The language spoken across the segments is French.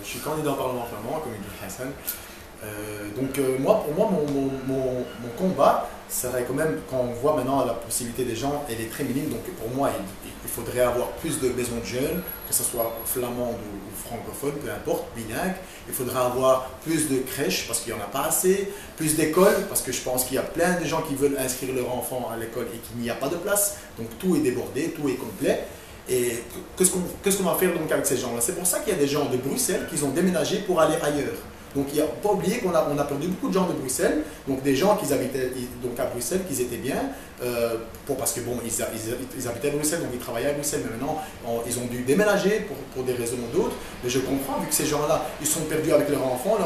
Je suis candidat au Parlement flamand, comme il dit Hassan. Moi, pour moi, mon combat serait quand même, quand on voit maintenant la possibilité des gens, elle est très minime. Donc pour moi, il faudrait avoir plus de maisons de jeunes, que ce soit flamande ou francophone, peu importe, bilingue. Il faudrait avoir plus de crèches, parce qu'il n'y en a pas assez, plus d'écoles, parce que je pense qu'il y a plein de gens qui veulent inscrire leur enfant à l'école et qu'il n'y a pas de place. Donc tout est débordé, tout est complet. Et qu'est-ce qu'on va faire donc avec ces gens-là? C'est pour ça qu'il y a des gens de Bruxelles qui ont déménagé pour aller ailleurs. Donc il ne faut pas oublier qu'on a perdu beaucoup de gens de Bruxelles, donc des gens qui habitaient donc à Bruxelles, qui étaient bien, parce que bon, ils habitaient à Bruxelles, donc ils travaillaient à Bruxelles, mais maintenant ils ont dû déménager pour des raisons ou d'autres. Mais je comprends, vu que ces gens-là, ils sont perdus avec leurs enfants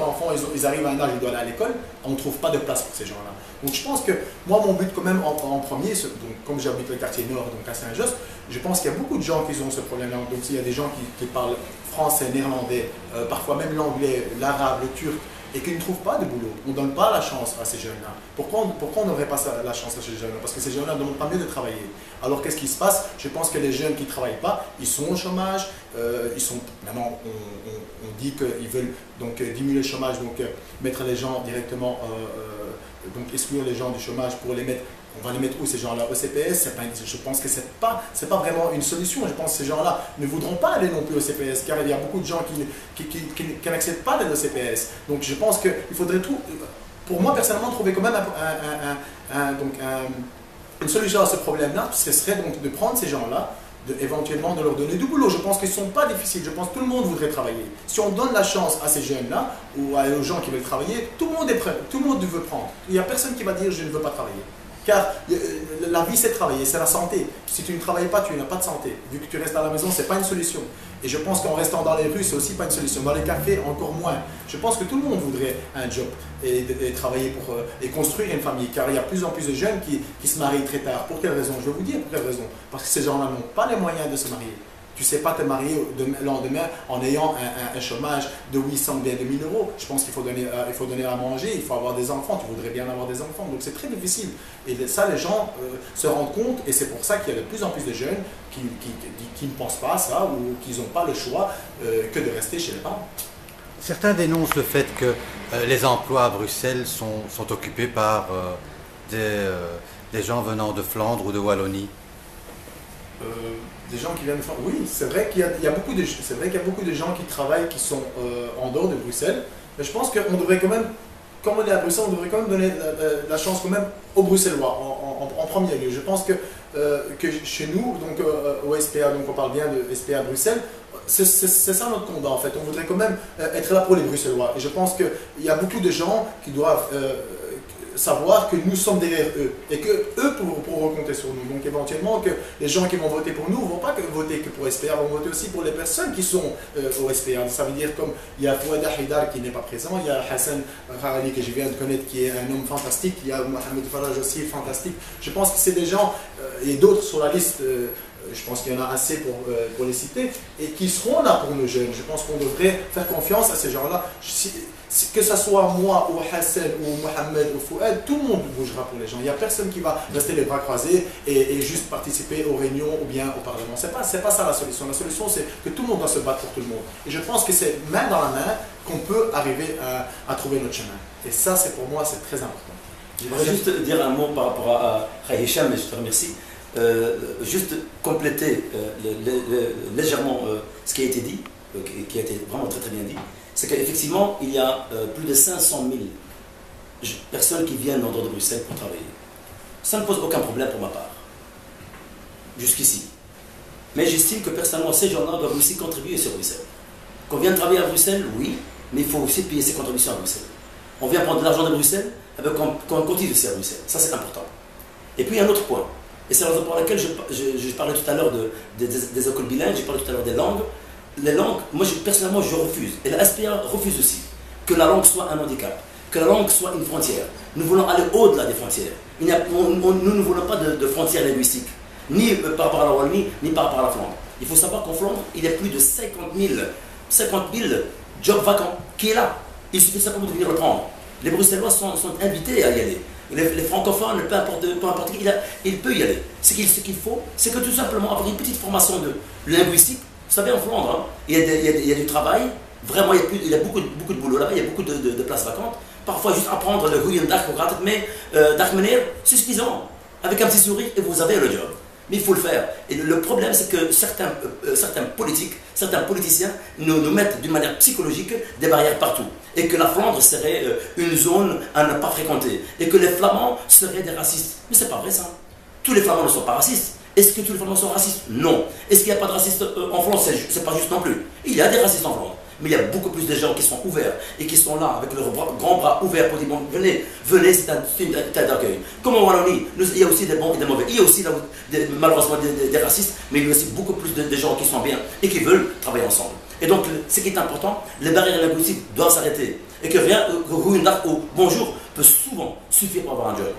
ils arrivent à un âge où ils doivent aller à l'école, on ne trouve pas de place pour ces gens-là. Donc je pense que moi, mon but quand même en premier, donc, comme j'habite le quartier nord, donc à Saint-Just, je pense qu'il y a beaucoup de gens qui ont ce problème-là. Donc s'il y a des gens qui parlent français, néerlandais, parfois même l'anglais, l'arabe, le turc, et qui ne trouvent pas de boulot. On ne donne pas la chance à ces jeunes-là. Pourquoi on n'aurait pas la chance à ces jeunes-là? Parce que ces jeunes-là ne demandent pas mieux de travailler. Alors qu'est-ce qui se passe? Je pense que les jeunes qui ne travaillent pas, ils sont au chômage. Maintenant, on dit qu'ils veulent donc diminuer le chômage, donc mettre les gens directement, donc exclure les gens du chômage pour les mettre. On va les mettre où ces gens-là? Au CPS, je pense que ce n'est pas vraiment une solution. Je pense que ces gens-là ne voudront pas aller non plus au CPS, car il y a beaucoup de gens qui n'acceptent pas d'aller au CPS. Donc je pense qu'il faudrait tout, pour moi personnellement, trouver quand même une solution à ce problème-là. Ce serait donc de prendre ces gens-là, éventuellement de leur donner du boulot. Je pense qu'ils ne sont pas difficiles. Je pense que tout le monde voudrait travailler. Si on donne la chance à ces jeunes-là, ou aux gens qui veulent travailler, tout le monde est prêt, tout le monde veut prendre. Il n'y a personne qui va dire je ne veux pas travailler. Car la vie, c'est travailler, c'est la santé. Si tu ne travailles pas, tu n'as pas de santé. Vu que tu restes à la maison, ce n'est pas une solution. Et je pense qu'en restant dans les rues, c'est aussi pas une solution. Dans les cafés, encore moins. Je pense que tout le monde voudrait un job et travailler et construire une famille. Car il y a de plus en plus de jeunes qui se marient très tard. Pour quelle raison? Je vais vous dire pour quelle raison. Parce que ces gens-là n'ont pas les moyens de se marier. Tu ne sais pas te marier le lendemain en ayant un chômage de 800 ou bien de 1000 euros. Je pense qu'il faut donner à manger, il faut avoir des enfants. Tu voudrais bien avoir des enfants. Donc c'est très difficile. Et ça, les gens se rendent compte. Et c'est pour ça qu'il y a de plus en plus de jeunes qui ne pensent pas à ça ou qui n'ont pas le choix que de rester chez les parents. Certains dénoncent le fait que les emplois à Bruxelles sont occupés par des gens venant de Flandre ou de Wallonie. Des gens qui viennent de France. Oui, c'est vrai qu'il y a beaucoup de gens qui travaillent, qui sont en dehors de Bruxelles. Mais je pense qu'on devrait quand même, comme on est à Bruxelles, on devrait quand même donner la chance quand même aux Bruxellois en premier lieu. Je pense que chez nous, donc au SPA, donc on parle bien de SPA Bruxelles, c'est ça notre combat en fait. On voudrait quand même être là pour les Bruxellois. Et je pense qu'il y a beaucoup de gens qui doivent savoir que nous sommes derrière eux et que eux pourront compter sur nous. Donc éventuellement que les gens qui vont voter pour nous ne vont pas voter que pour SPA, vont voter aussi pour les personnes qui sont au SPA. Ça veut dire comme il y a Fouad Haïdar qui n'est pas présent, il y a Hassan Rali que je viens de connaître qui est un homme fantastique, il y a Mohamed Faraj aussi fantastique. Je pense que c'est des gens et d'autres sur la liste. Je pense qu'il y en a assez pour les citer, et qui seront là pour nos jeunes. Je pense qu'on devrait faire confiance à ces gens-là. Que ce soit moi, ou Hassan, ou Mohamed, ou Fouad, tout le monde bougera pour les gens. Il n'y a personne qui va rester les bras croisés et juste participer aux réunions ou bien au Parlement. Ce n'est pas ça la solution. La solution, c'est que tout le monde doit se battre pour tout le monde. Et je pense que c'est main dans la main qu'on peut arriver à trouver notre chemin. Et ça, pour moi, c'est très important. Je voudrais juste dire un mot par rapport à Hicham, mais je te remercie. Juste compléter légèrement ce qui a été dit, qui a été vraiment très très bien dit, c'est qu'effectivement il y a plus de 500 000 personnes qui viennent en dehors de Bruxelles pour travailler. Ça ne pose aucun problème pour ma part, jusqu'ici. Mais j'estime que personnellement ces gens-là doivent aussi contribuer sur Bruxelles. Qu'on vienne travailler à Bruxelles, oui, mais il faut aussi payer ses contributions à Bruxelles. On vient prendre de l'argent de Bruxelles, qu'on continue aussi à Bruxelles. Ça c'est important. Et puis il y a un autre point. Et c'est la raison pour laquelle je parlais tout à l'heure des écoles bilingues, j'ai parlé tout à l'heure des langues. Les langues, moi personnellement je refuse, et la SPA refuse aussi, que la langue soit un handicap, que la langue soit une frontière. Nous voulons aller au-delà des frontières. Nous ne voulons pas de frontières linguistiques, ni par rapport à la Wallonie, ni par rapport à la Flandre. Il faut savoir qu'en Flandre, il y a plus de 50 000 jobs vacants qui est là. Il suffit simplement de venir le prendre. Les Bruxellois sont invités à y aller. Les francophones, peu importe qui, il peut y aller. Ce qu'il faut, c'est que tout simplement avoir une petite formation de linguistique. Vous savez, en Flandre, hein, il y a du travail, Vraiment, il y a beaucoup, beaucoup de boulot là-bas, il y a beaucoup de places vacantes. Parfois, juste apprendre le Huyen Dak, mais Dak Menir, c'est suffisant. Avec un petit sourire, et vous avez le job. Mais il faut le faire. Et le problème, c'est que certains politiciens nous mettent d'une manière psychologique des barrières partout. Et que la Flandre serait une zone à ne pas fréquenter. Et que les Flamands seraient des racistes. Mais c'est pas vrai ça. Tous les Flamands ne sont pas racistes. Est-ce que tous les Flamands sont racistes? Non. Est-ce qu'il n'y a pas de racistes en Flandre? C'est pas juste non plus. Il y a des racistes en Flandre. Mais il y a beaucoup plus de gens qui sont ouverts et qui sont là avec leurs grands bras ouverts pour dire bon, venez, c'est un tas d'accueil. Comme en Wallonie, il y a aussi des bons et des mauvais. Il y a aussi malheureusement des racistes, mais il y a aussi beaucoup plus de gens qui sont bien et qui veulent travailler ensemble. Et donc, ce qui est important, les barrières linguistiques doivent s'arrêter. Et que rien, ou bonjour peut souvent suffire pour avoir un job.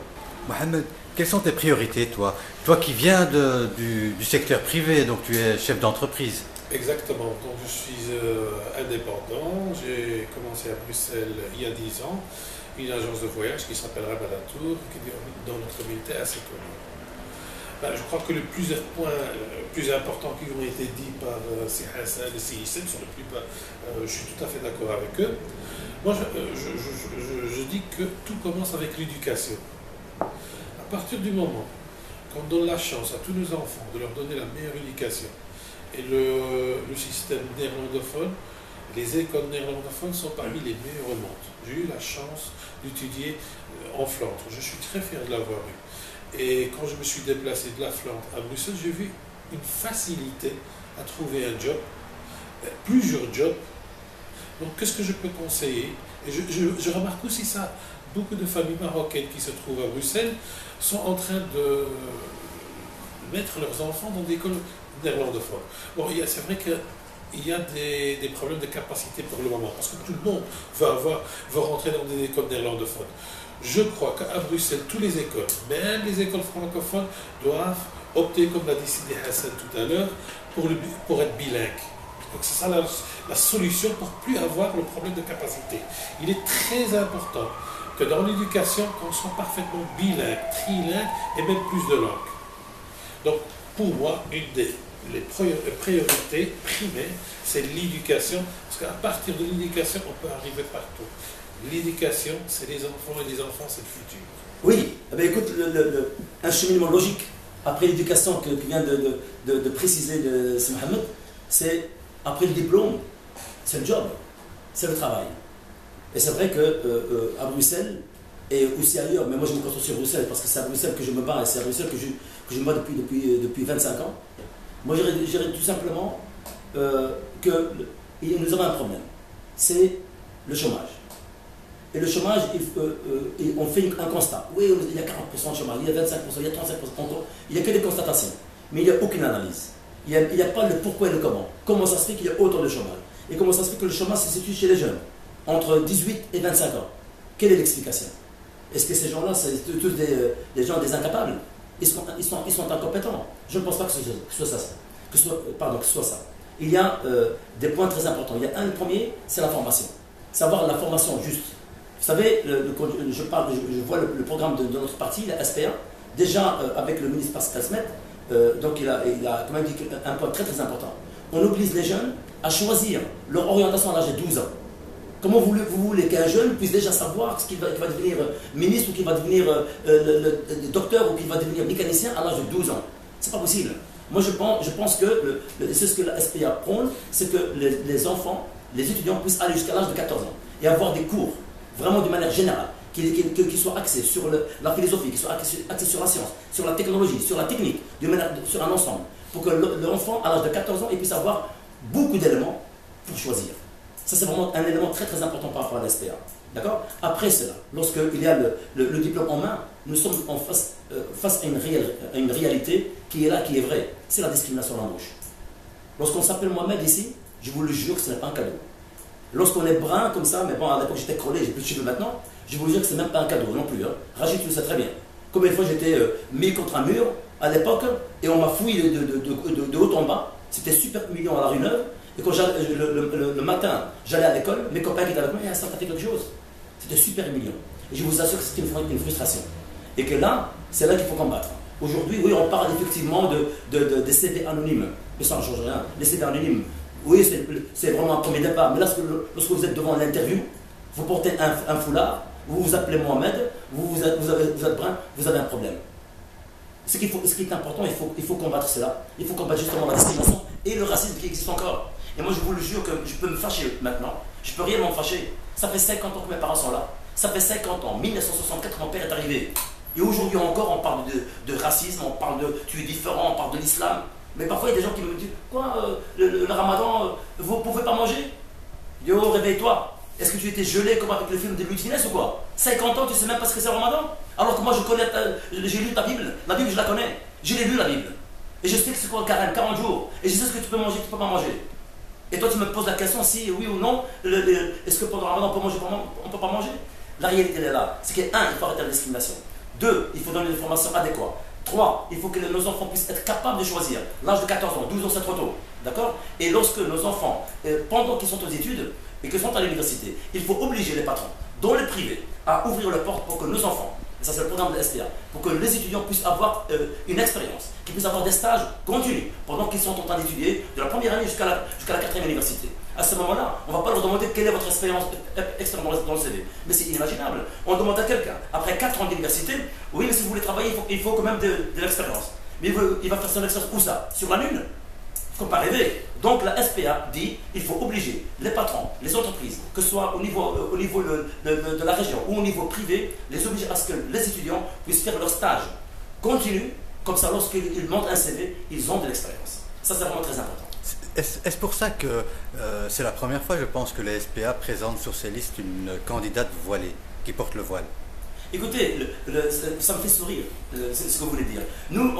Mohamed, quelles sont tes priorités, toi? Toi qui viens du secteur privé, donc tu es chef d'entreprise. Exactement, donc je suis indépendant, j'ai commencé à Bruxelles il y a 10 ans, une agence de voyage qui s'appelle Rabadatour, qui est dans notre communauté assez connue. Ben, je crois que les plusieurs points plus importants qui ont été dits par Si Hassan et CICM sont les plus je suis tout à fait d'accord avec eux. Moi je dis que tout commence avec l'éducation. À partir du moment qu'on donne la chance à tous nos enfants de leur donner la meilleure éducation, et le système néerlandophone, les écoles néerlandophones sont parmi les meilleures au monde. J'ai eu la chance d'étudier en Flandre. Je suis très fier de l'avoir eu. Et quand je me suis déplacé de la Flandre à Bruxelles, j'ai vu une facilité à trouver un job, plusieurs jobs. Donc qu'est-ce que je peux conseiller? Et je remarque aussi ça. Beaucoup de familles marocaines qui se trouvent à Bruxelles sont en train de mettre leurs enfants dans des écoles néerlandophones. Bon, c'est vrai qu'il y a des problèmes de capacité pour le moment, parce que tout le monde va rentrer dans des écoles néerlandophones. Je crois qu'à Bruxelles, toutes les écoles, même les écoles francophones, doivent opter, comme l'a dit Sidi Hassan tout à l'heure, pour être bilingues. Donc c'est ça la solution pour plus avoir le problème de capacité. Il est très important que dans l'éducation, qu'on soit parfaitement bilingue, trilingue et même plus de langues. Donc pour moi, une des priorités primaires, c'est l'éducation, parce qu'à partir de l'éducation, on peut arriver partout. L'éducation, c'est les enfants, et les enfants, c'est le futur. Oui, eh bien, écoute, un cheminement logique après l'éducation que vient de préciser C. Mohamed, c'est après le diplôme, c'est le job, c'est le travail. Et c'est vrai qu'à Bruxelles, et aussi ailleurs, mais moi je me concentre sur Bruxelles parce que c'est à Bruxelles que je me bats et c'est à Bruxelles que je me bats depuis 25 ans. Moi je dirais tout simplement que nous avons un problème, c'est le chômage. Et le chômage, on fait un constat. Oui, il y a 40% de chômage, il y a 25%, il y a 35%, il n'y a que des constatations, mais il n'y a aucune analyse. Il n'y a pas le pourquoi et le comment. Comment ça se fait qu'il y a autant de chômage? Et comment ça se fait que le chômage se situe chez les jeunes, entre 18 et 25 ans? Quelle est l'explication? Est-ce que ces gens-là, c'est tous des gens, des incapables? Ils sont incompétents? Je ne pense pas que ce soit ça. Il y a des points très importants. Il y a un premier, c'est la formation. Savoir la formation juste. Vous savez, je vois le programme de notre parti, la SPA, déjà avec le ministre Pascal Smet, donc il a quand même dit un point très très important. On oblige les jeunes à choisir leur orientation à l'âge de 12 ans. Comment vous voulez qu'un jeune puisse déjà savoir qu'il va devenir ministre ou qu'il va devenir docteur ou qu'il va devenir mécanicien à l'âge de 12 ans? C'est pas possible. Moi je pense que c'est ce que la SPA prône, c'est que les enfants, les étudiants puissent aller jusqu'à l'âge de 14 ans et avoir des cours vraiment de manière générale, qui soient axés sur la philosophie, qui soient axés sur la science, sur la technologie, sur la technique, sur un ensemble, pour que l'enfant à l'âge de 14 ans il puisse avoir beaucoup d'éléments pour choisir. Ça, c'est vraiment un élément très très important par rapport à l'SPA. D'accord? Après cela, lorsqu'il y a le diplôme en main, nous sommes face à une réalité qui est là, qui est vraie. C'est la discrimination à l'embauche. Lorsqu'on s'appelle Mohamed ici, je vous le jure que ce n'est pas un cadeau. Lorsqu'on est brun comme ça, mais bon, à l'époque j'étais crôlé, j'ai plus de cheveux maintenant, je vous le jure que ce n'est même pas un cadeau non plus. Hein. Rachid, tu le sais très bien. Combien de fois j'étais mis contre un mur à l'époque et on m'a fouillé de haut en bas. C'était super humiliant à la rue Neuve. Et quand le matin, j'allais à l'école, mes copains qui étaient avec moi, ça t'a fait quelque chose. C'était super humiliant. Et je vous assure que c'était une frustration. Et que là, c'est là qu'il faut combattre. Aujourd'hui, oui, on parle effectivement des CV anonymes. Mais ça ne change rien. Les CV anonymes, Oui, c'est vraiment un premier départ. Mais lorsque vous êtes devant l'interview, vous portez un foulard, vous vous appelez Mohamed, vous êtes brun, vous avez un problème. Ce qui est important, il faut combattre cela. Il faut combattre justement la discrimination et le racisme qui existe encore. Et moi, je vous le jure que je peux me fâcher maintenant. Je peux réellement me fâcher. Ça fait 50 ans que mes parents sont là. Ça fait 50 ans. 1964, mon père est arrivé. Et aujourd'hui encore, on parle de racisme, on parle de tu es différent, on parle de l'islam. Mais parfois, il y a des gens qui me disent quoi, le ramadan, vous ne pouvez pas manger? Yo, réveille-toi. Est-ce que tu étais gelé comme avec le film de Louis de Funès ou quoi? 50 ans, tu ne sais même pas ce que c'est le ramadan? Alors que moi, j'ai lu ta Bible. La Bible, je la connais. Je l'ai lu, la Bible. Et je sais que c'est quoi le carême, 40 jours. Et je sais ce que tu peux manger, tu ne peux pas manger. Et toi, tu me poses la question si oui ou non, est-ce que pendant le ramadan, on peut manger, on ne peut pas manger? La réalité, elle est là. C'est que, un, il faut arrêter la discrimination. Deux, il faut donner une formation adéquate. 3, il faut que nos enfants puissent être capables de choisir. L'âge de 14 ans, 12 ans, c'est trop tôt. D'accord? Et lorsque nos enfants, pendant qu'ils sont aux études et qu'ils sont à l'université, il faut obliger les patrons, dans le privé, à ouvrir les portes pour que nos enfants, et ça c'est le programme de la SPA, pour que les étudiants puissent avoir une expérience, qu'ils puissent avoir des stages continus pendant qu'ils sont en train d'étudier de la première année jusqu'à la 4e université. À ce moment-là, on ne va pas leur demander quelle est votre expérience extrêmement dans le CV. Mais c'est inimaginable. On demande à quelqu'un, après 4 ans d'université, oui, mais si vous voulez travailler, il faut quand même de l'expérience. Mais il va faire son expérience où ça? Sur la Lune? Il ne faut pas rêver. Donc la SPA dit il faut obliger les patrons, les entreprises, que ce soit au niveau de la région ou au niveau privé, les obliger à ce que les étudiants puissent faire leur stage continu. Comme ça, lorsqu'ils montent un CV, ils ont de l'expérience. Ça, c'est vraiment très important. Est-ce pour ça que c'est la première fois, je pense, que la SPA présente sur ses listes une candidate voilée, qui porte le voile? Écoutez, ça me fait sourire, c'est ce que vous voulez dire. Nous,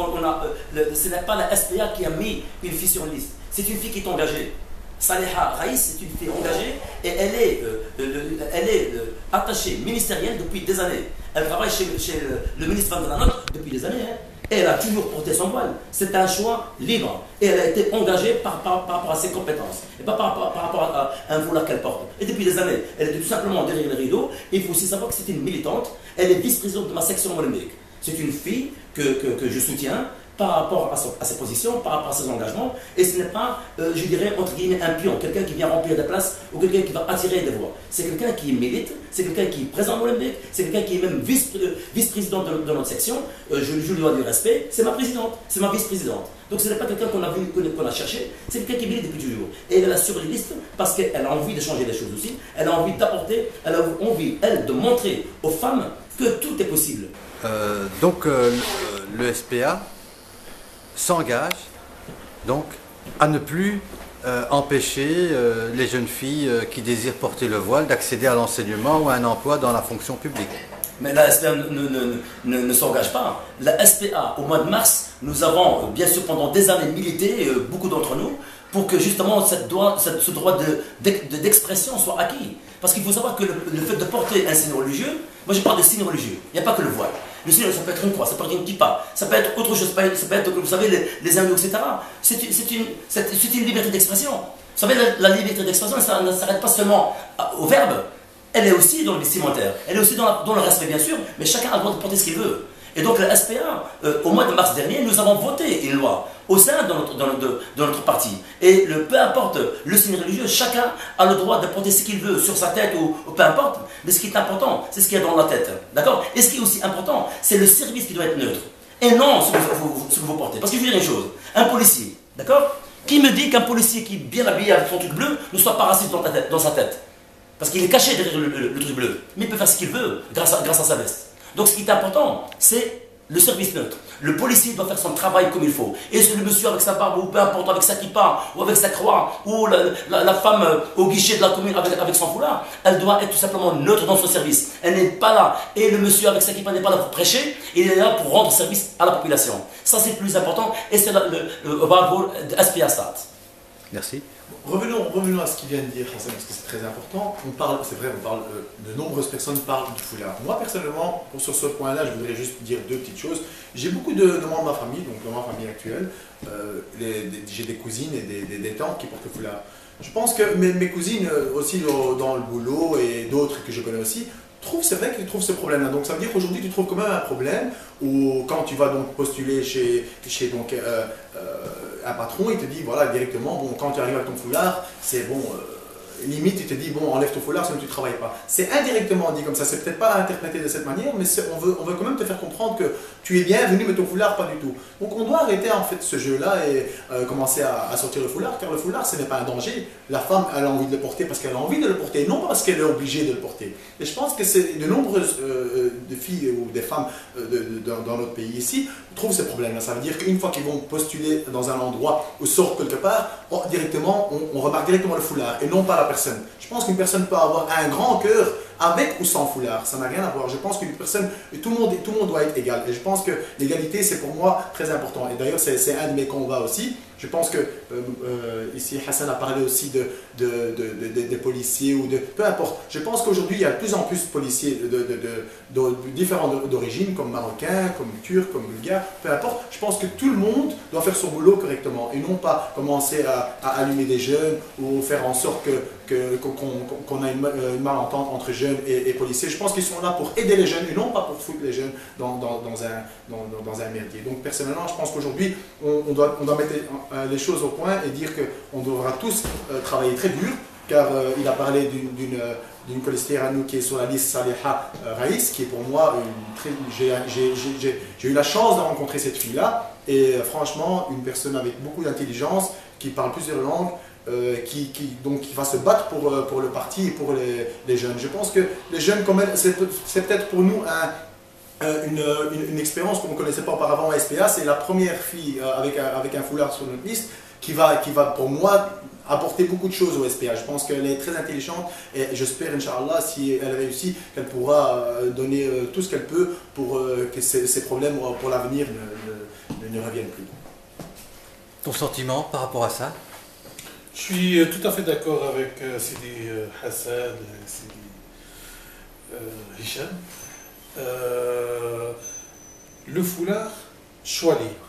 ce n'est pas la SPA qui a mis une fille sur une liste, c'est une fille qui est engagée. Saleha Raïs, c'est une fille engagée et elle est attachée ministérielle depuis des années. Elle travaille chez le ministre Van der Noot depuis des années. Et elle a toujours porté son voile. C'est un choix libre. Et elle a été engagée par rapport à ses compétences. Et pas par rapport à un foulard qu'elle porte. Et depuis des années, elle était tout simplement derrière le rideau. Et il faut aussi savoir que c'est une militante. Elle est vice-présidente de ma section Molenbeek. C'est une fille que je soutiens par rapport à ses positions, par rapport à ses engagements. Et ce n'est pas, je dirais, entre guillemets, un pion, quelqu'un qui vient remplir des places ou quelqu'un qui va attirer des voix. C'est quelqu'un qui milite, c'est quelqu'un qui est présent à Molenbeek, c'est quelqu'un qui est même vice-président de notre section. Je lui dois du respect. C'est ma présidente, c'est ma vice-présidente. Donc ce n'est pas quelqu'un qu'on a vu, qu'on a cherché, c'est quelqu'un qui milite depuis toujours. Et elle est sur les listes parce qu'elle a envie de changer les choses aussi. Elle a envie d'apporter, elle a envie, elle, de montrer aux femmes que tout est possible. Donc le SPA s'engage donc à ne plus empêcher les jeunes filles qui désirent porter le voile d'accéder à l'enseignement ou à un emploi dans la fonction publique. Mais la SPA ne s'engage pas. La SPA, au mois de mars, nous avons bien sûr pendant des années milité, beaucoup d'entre nous, pour que justement ce droit d'expression soit acquis. Parce qu'il faut savoir que le fait de porter un signe religieux, moi je parle de signe religieux, il n'y a pas que le voile. Le signe, ça peut être une croix, ça peut être une kippa, ça peut être autre chose, ça peut être, vous savez, les hindous, etc. C'est une liberté d'expression. Vous savez, la liberté d'expression, ça ne s'arrête pas seulement au verbe, elle est aussi dans le vestimentaire, elle est aussi dans le respect bien sûr, mais chacun a le droit de porter ce qu'il veut. Et donc la SPA, au mois de mars dernier, nous avons voté une loi au sein de notre parti. Et peu importe le signe religieux, chacun a le droit de porter ce qu'il veut sur sa tête ou peu importe. Mais ce qui est important, c'est ce qu'il y a dans la tête. D'accord? Et ce qui est aussi important, c'est le service qui doit être neutre. Et non ce que vous portez. Parce que je veux dire une chose, un policier, d'accord? Qui me dit qu'un policier qui est bien habillé avec son truc bleu ne soit pas raciste dans sa tête? Parce qu'il est caché derrière le truc bleu. Mais il peut faire ce qu'il veut grâce à sa veste. Donc ce qui est important, c'est le service neutre. Le policier doit faire son travail comme il faut. Et le monsieur avec sa barbe, ou peu importe, avec sa kippa, ou avec sa croix, ou la femme au guichet de la commune avec son foulard, elle doit être tout simplement neutre dans son service. Elle n'est pas là. Et le monsieur avec sa kippa n'est pas là pour prêcher, il est là pour rendre service à la population. Ça c'est le plus important, et c'est le bravo de SPA Start. Merci. Revenons à ce qu'il vient de dire, Hassan, parce que c'est très important. C'est vrai, de nombreuses personnes parlent du foulard. Moi, personnellement, sur ce point-là, je voudrais juste dire deux petites choses. J'ai beaucoup de membres de ma famille, donc dans ma famille actuelle, j'ai des cousines et des tantes qui portent le foulard. Je pense que mes cousines, aussi dans le boulot et d'autres que je connais aussi, c'est vrai qu'ils trouvent ce problème-là. Donc ça veut dire qu'aujourd'hui, tu trouves quand même un problème où quand tu vas donc postuler chez un patron, il te dit, voilà, directement, bon, quand tu arrives avec ton foulard, c'est bon, limite, il te dit, bon, enlève ton foulard, sinon tu ne travailles pas. C'est indirectement dit comme ça, c'est peut-être pas interprété de cette manière, mais on veut quand même te faire comprendre que tu es bienvenu, mais ton foulard, pas du tout. Donc on doit arrêter en fait ce jeu-là et commencer à sortir le foulard, car le foulard, ce n'est pas un danger. La femme, elle a envie de le porter parce qu'elle a envie de le porter, non pas parce qu'elle est obligée de le porter. Et je pense que c'est de nombreuses de filles ou des femmes dans notre pays ici trouvent ces problèmes-là. Ça veut dire qu'une fois qu'ils vont postuler dans un endroit ou sortent quelque part, directement, on remarque directement le foulard et non pas la personne. Je pense qu'une personne peut avoir un grand cœur avec ou sans foulard, ça n'a rien à voir. Je pense qu'une personne, tout le monde doit être égal. Et je pense que l'égalité, c'est pour moi très important. Et d'ailleurs, c'est un de mes combats aussi. Je pense que, ici, Hassan a parlé aussi des policiers ou de... Peu importe. Je pense qu'aujourd'hui, il y a de plus en plus de policiers de différents d'origine, comme marocains, comme turcs, comme bulgares, peu importe. Je pense que tout le monde doit faire son boulot correctement et non pas commencer à allumer des jeunes ou faire en sorte qu'on a une malentente entre jeunes et policiers. Je pense qu'ils sont là pour aider les jeunes et non pas pour foutre les jeunes dans un merdier. Donc personnellement, je pense qu'aujourd'hui, on doit mettre les choses au point et dire qu'on devra tous travailler très dur, car il a parlé d'une colistière à nous qui est sur la liste Saliha Raïs, qui est pour moi j'ai eu la chance de rencontrer cette fille-là, et franchement, une personne avec beaucoup d'intelligence, qui parle plusieurs langues, qui va se battre pour le parti et pour les jeunes. Je pense que les jeunes, quand même, c'est peut-être pour nous une expérience qu'on ne connaissait pas auparavant à SPA. C'est la première fille avec un foulard sur notre liste qui va pour moi apporter beaucoup de choses au SPA. Je pense qu'elle est très intelligente et j'espère, Inch'Allah, si elle réussit, qu'elle pourra donner tout ce qu'elle peut pour que ces problèmes pour l'avenir ne reviennent plus. Ton sentiment par rapport à ça? Je suis tout à fait d'accord avec Sidi Hassan et Sidi Hicham. Le foulard, choix libre.